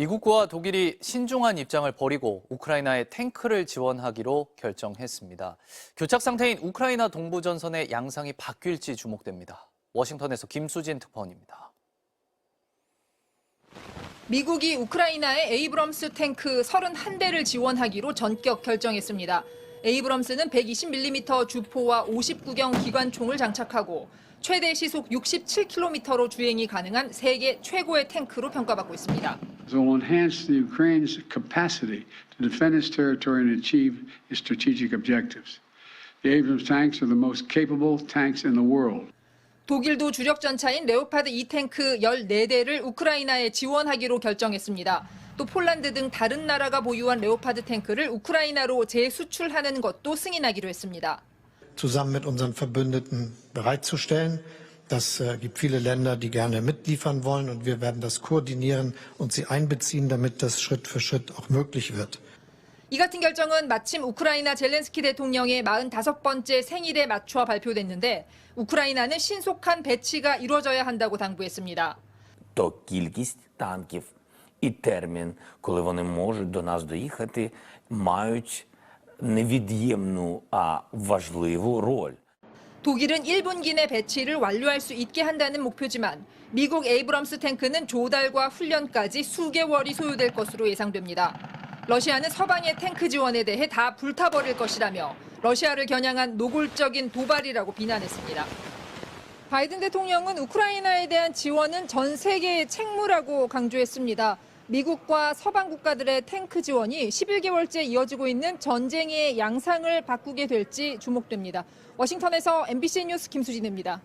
미국과 독일이 신중한 입장을 버리고 우크라이나에 탱크를 지원하기로 결정했습니다. 교착 상태인 우크라이나 동부 전선의 양상이 바뀔지 주목됩니다. 워싱턴에서 김수진 특파원입니다. 미국이 우크라이나에 에이브럼스 탱크 31대를 지원하기로 전격 결정했습니다. 에이브럼스는 120mm 주포와 59경 기관총을 장착하고 최대 시속 67km로 주행이 가능한 세계 최고의 탱크로 평가받고 있습니다. It will enhance the Ukraine's capacity to defend its territory and achieve its strategic objectives. The Abrams tanks are the most capable tanks in the world. 독일도 주력 전차인 레오파드 2탱크 14대를 우크라이나에 지원하기로 결정했습니다. 또 폴란드 등 다른 나라가 보유한 레오파드 탱크를 우크라이나로 재수출하는 것도 승인하기로 했습니다. Zusammen mit unseren Verbündeten bereitzustellen. Das gibt viele Länder, die gerne mitliefern wollen, und wir werden das koordinieren und sie einbeziehen, damit das Schritt für Schritt auch möglich wird. 이 같은 결정은 마침 우크라이나 젤렌스키 대통령의 45번째 생일에 맞춰 발표됐는데 우크라이나는 신속한 배치가 이루어져야 한다고 당부했습니다. То кількість танків і термін, коли вони можуть до нас доїхати, мають невід'ємну, важливу роль. 독일은 1분기 내 배치를 완료할 수 있게 한다는 목표지만 미국 에이브럼스 탱크는 조달과 훈련까지 수개월이 소요될 것으로 예상됩니다. 러시아는 서방의 탱크 지원에 대해 다 불타버릴 것이라며 러시아를 겨냥한 노골적인 도발이라고 비난했습니다. 바이든 대통령은 우크라이나에 대한 지원은 전 세계의 책무라고 강조했습니다. 미국과 서방 국가들의 탱크 지원이 11개월째 이어지고 있는 전쟁의 양상을 바꾸게 될지 주목됩니다. 워싱턴에서 MBC 뉴스 김수진입니다.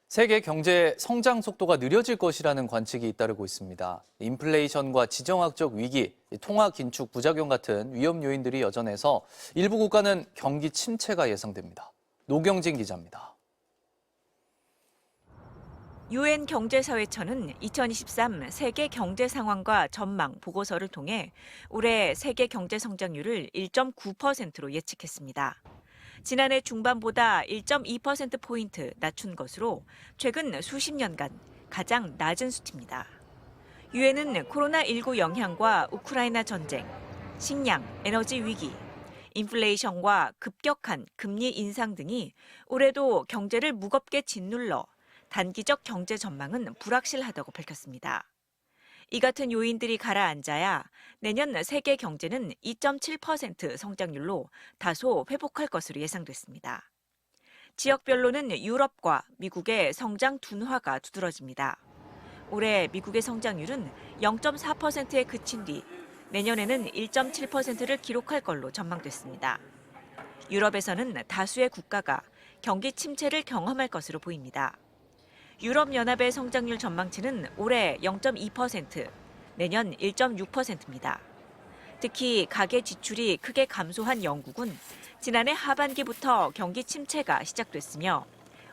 세계 경제 성장 속도가 느려질 것이라는 관측이 잇따르고 있습니다. 인플레이션과 지정학적 위기, 통화 긴축 부작용 같은 위험 요인들이 여전해서 일부 국가는 경기 침체가 예상됩니다. 노경진 기자입니다. 유엔 경제사회처는 2023 세계 경제 상황과 전망 보고서를 통해 올해 세계 경제 성장률을 1.9%로 예측했습니다. 지난해 중반보다 1.2%포인트 낮춘 것으로 최근 수십 년간 가장 낮은 수치입니다. 유엔은 코로나19 영향과 우크라이나 전쟁, 식량, 에너지 위기, 인플레이션과 급격한 금리 인상 등이 올해도 경제를 무겁게 짓눌러 단기적 경제 전망은 불확실하다고 밝혔습니다. 이 같은 요인들이 가라앉아야 내년 세계 경제는 2.7% 성장률로 다소 회복할 것으로 예상됐습니다. 지역별로는 유럽과 미국의 성장 둔화가 두드러집니다. 올해 미국의 성장률은 0.4%에 그친 뒤 내년에는 1.7%를 기록할 걸로 전망됐습니다. 유럽에서는 다수의 국가가 경기 침체를 경험할 것으로 보입니다. 유럽연합의 성장률 전망치는 올해 0.2%, 내년 1.6%입니다. 특히 가계 지출이 크게 감소한 영국은 지난해 하반기부터 경기 침체가 시작됐으며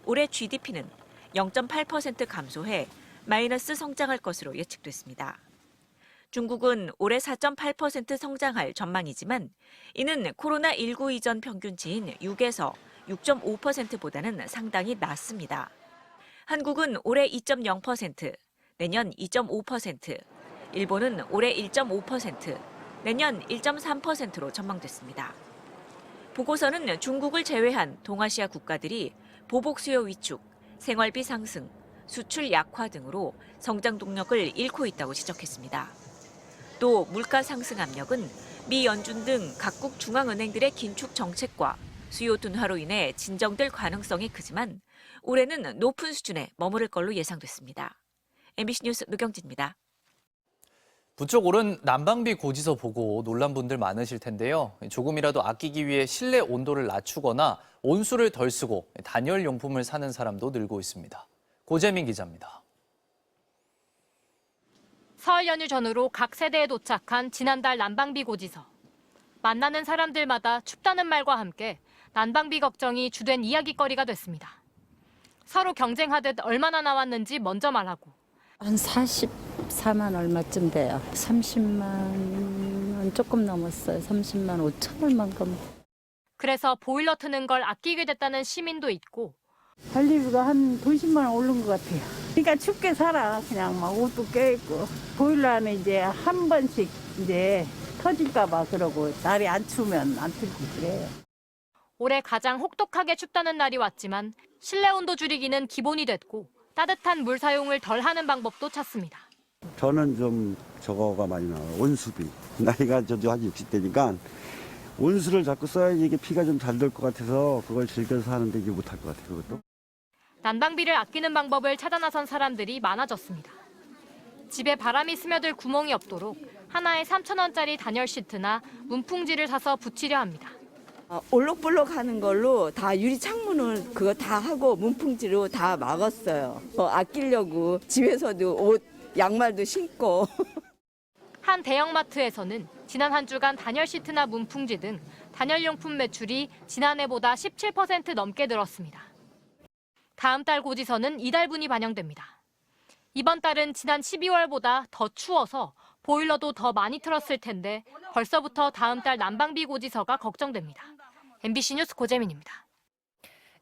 올해 GDP는 0.8% 감소해 마이너스 성장할 것으로 예측됐습니다. 중국은 올해 4.8% 성장할 전망이지만 이는 코로나19 이전 평균치인 6에서 6.5%보다는 상당히 낮습니다. 한국은 올해 2.0%, 내년 2.5%, 일본은 올해 1.5%, 내년 1.3%로 전망됐습니다. 보고서는 중국을 제외한 동아시아 국가들이 보복 수요 위축, 생활비 상승, 수출 약화 등으로 성장 동력을 잃고 있다고 지적했습니다. 또 물가 상승 압력은 미 연준 등 각국 중앙은행들의 긴축 정책과 수요 둔화로 인해 진정될 가능성이 크지만 올해는 높은 수준에 머무를 걸로 예상됐습니다. MBC 뉴스 노경진입니다. 부쩍 오른 난방비 고지서 보고 놀란 분들 많으실 텐데요. 조금이라도 아끼기 위해 실내 온도를 낮추거나 온수를 덜 쓰고 단열 용품을 사는 사람도 늘고 있습니다. 고재민 기자입니다. 설 연휴 전후로 각 세대에 도착한 지난달 난방비 고지서. 만나는 사람들마다 춥다는 말과 함께 난방비 걱정이 주된 이야기거리가 됐습니다. 서로 경쟁하듯 얼마나 나왔는지 먼저 말하고. 한 44만 얼마쯤 돼요. 30만 원 조금 넘었어요. 30만 5천 얼만큼. 그래서 보일러 트는 걸 아끼게 됐다는 시민도 있고 관리비가 한 돈 10만 원 오른 것 같아요. 그러니까 춥게 살아. 그냥 막 옷도 껴입고. 보일러 안에 이제 한 번씩 이제 터질까 봐 그러고 날이 안 추우면 안 틀고 그래요. 올해 가장 혹독하게 춥다는 날이 왔지만 실내 온도 줄이기는 기본이 됐고 따뜻한 물 사용을 덜 하는 방법도 찾습니다. 저는 좀 저거가 많이 나와요. 온수비. 나이가 저도 한 60대니까 온수를 자꾸 써야지 이게 피가 좀 잘 될 것 같아서 그걸 즐겨서 하는데 이게 못할 것 같아요. 그것도. 난방비를 아끼는 방법을 찾아 나선 사람들이 많아졌습니다. 집에 바람이 스며들 구멍이 없도록 하나에 3,000원짜리 단열 시트나 문풍지를 사서 붙이려 합니다. 올록볼록 하는 걸로 다 유리 창문을 그거 다 하고 문풍지로 다 막았어요. 아끼려고 집에서도 옷, 양말도 신고. 한 대형마트에서는 지난 한 주간 단열 시트나 문풍지 등 단열용품 매출이 지난해보다 17% 넘게 늘었습니다. 다음 달 고지서는 이달분이 반영됩니다. 이번 달은 지난 12월보다 더 추워서 보일러도 더 많이 틀었을 텐데 벌써부터 다음 달 난방비 고지서가 걱정됩니다. MBC 뉴스 고재민입니다.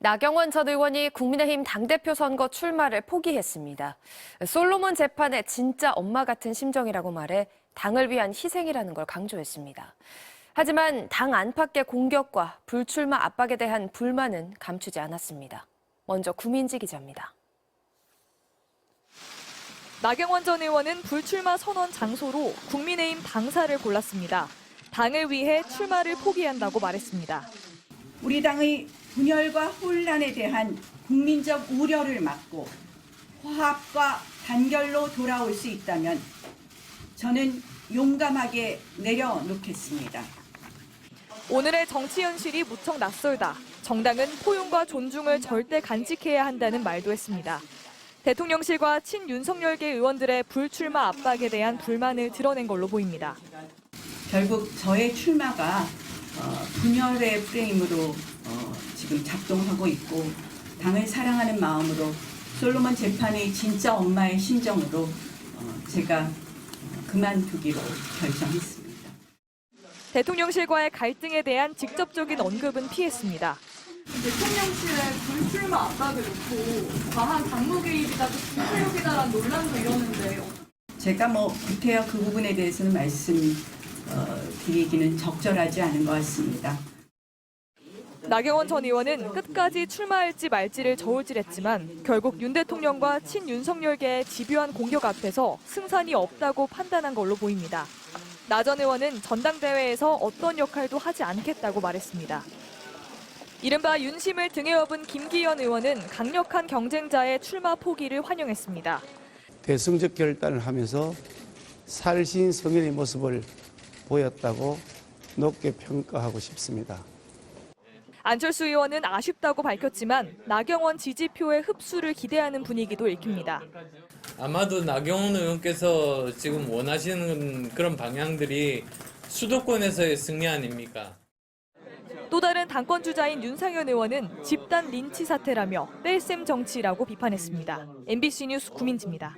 나경원 전 의원이 국민의힘 당대표 선거 출마를 포기했습니다. 솔로몬 재판의 진짜 엄마 같은 심정이라고 말해 당을 위한 희생이라는 걸 강조했습니다. 하지만 당 안팎의 공격과 불출마 압박에 대한 불만은 감추지 않았습니다. 먼저 구민지 기자입니다. 나경원 전 의원은 불출마 선언 장소로 국민의힘 당사를 골랐습니다. 당을 위해 출마를 포기한다고 말했습니다. 우리 당의 분열과 혼란에 대한 국민적 우려를 막고 화합과 단결로 돌아올 수 있다면 저는 용감하게 내려놓겠습니다. 오늘의 정치 현실이 무척 낯설다. 정당은 포용과 존중을 절대 간직해야 한다는 말도 했습니다. 대통령실과 친윤석열계 의원들의 불출마 압박에 대한 불만을 드러낸 걸로 보입니다. 결국 저의 출마가 분열의 프레임으로 지금 작동하고 있고 당을 사랑하는 마음으로 솔로몬 재판의 진짜 엄마의 심정으로 제가 그만두기로 결정했습니다. 대통령실과의 갈등에 대한 직접적인 언급은 피했습니다. 대통령실에 불출마 압박을 놓고 과한 당무 개입이다, 불출력이다라는 논란도 일었는데 제가 구태여 그 부분에 대해서는 말씀드리기는 적절하지 않은 것 같습니다. 나경원 전 의원은 끝까지 출마할지 말지를 저울질했지만 결국 윤 대통령과 친윤석열계의 집요한 공격 앞에서 승산이 없다고 판단한 걸로 보입니다. 나 전 의원은 전당대회에서 어떤 역할도 하지 않겠다고 말했습니다. 이른바 윤심을 등에 업은 김기현 의원은 강력한 경쟁자의 출마 포기를 환영했습니다. 대승적 결단을 하면서 살신성인의 모습을 보였다고 높게 평가하고 싶습니다. 안철수 의원은 아쉽다고 밝혔지만 나경원 지지표의 흡수를 기대하는 분위기도 읽힙니다. 아마도 나경원 의원께서 지금 원하시는 그런 방향들이 수도권에서의 승리 아닙니까? 또 다른 당권 주자인 윤상현 의원은 집단 린치 사태라며 뺄셈 정치라고 비판했습니다. MBC 뉴스 구민지입니다.